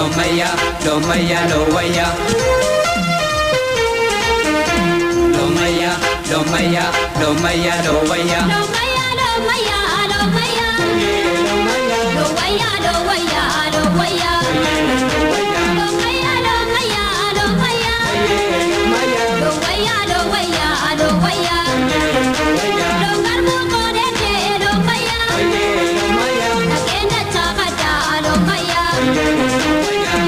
Lomaya, Lomaya, Lomaya. Lomaya, Lomaya, Lomaya, Lomaya. Lomaya, Lomaya, Lomaya. Lomaya, Lomaya, Lomaya. Lomaya, Lomaya, Lomaya. Lomaya, Lomaya, Lomaya. Longar mo ko deke Lomaya. Nakenda chakata Lomaya.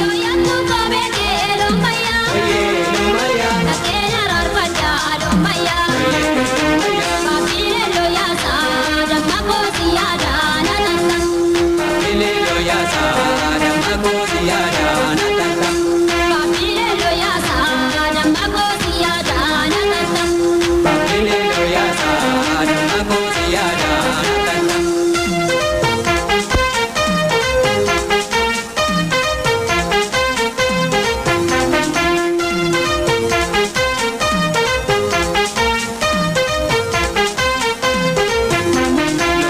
Yoyan mo ko beke Lomaya. Nakenda rarpata Lomaya. Papire loyasa damako siyada natata. Papile loyasa damako siyada natata. Papire loyasa damako siyada natata. Papile loyasa damako siyada natata.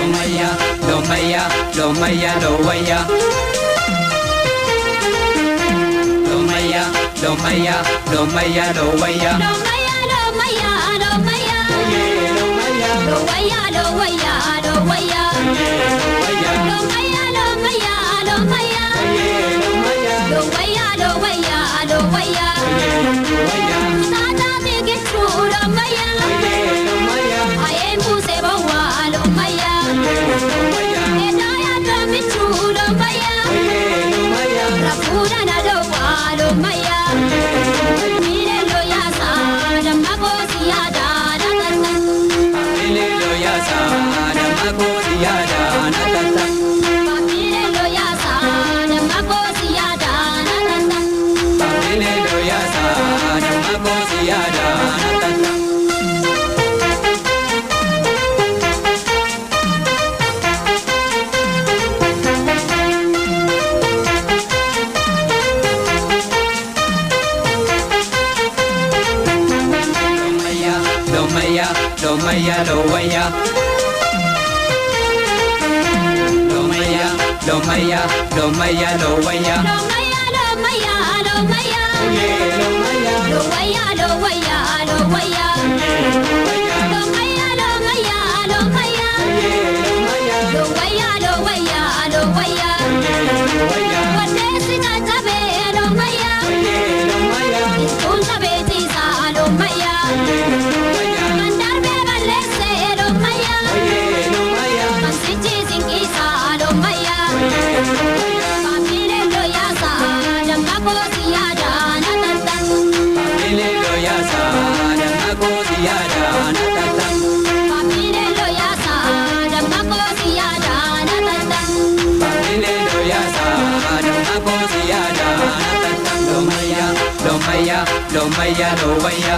Lomaya, Lomaya, Lomaya. Lomaya, Lomaya, Lomaya, Lomaya. Lomaya, Lomaya, Lomaya. Lomaya, Lomaya, Lomaya. Lomaya, Lomaya, Lomaya. Lomaya, Lomaya, Lomaya. Tata tigitu Lomaya. Ayembu sebawa Lomaya. Edaya damitu Lomaya. Rafuda nadawa Lomaya. Mire loyasa damako siyada natata. Papile loyasa damako siyada natata. Papire loyasa damako siyada natata. Papile loyasa damako siyada natata. Lomaya, Lomaya, Lomaya. Lomaya, Lomaya, Lomaya, Lomaya. Lomaya, Lomaya, Lomaya. Lomaya, Lomaya, Lomaya. Lomaya, Lomaya, Lomaya. Lomaya, Lomaya, Lomaya. Wadesi katabe Lomaya. Isunta betisa Lomaya. Mandarbe balese Lomaya. Mansichi singisa Lomaya. Papire loyasa damako siyada natata. Papile loyasa damako siyada natata. Papire loyasa damako siyada natata. Papile loyasa damako siyada natata. Lomaya, Lomaya, Lomaya, Lomaya.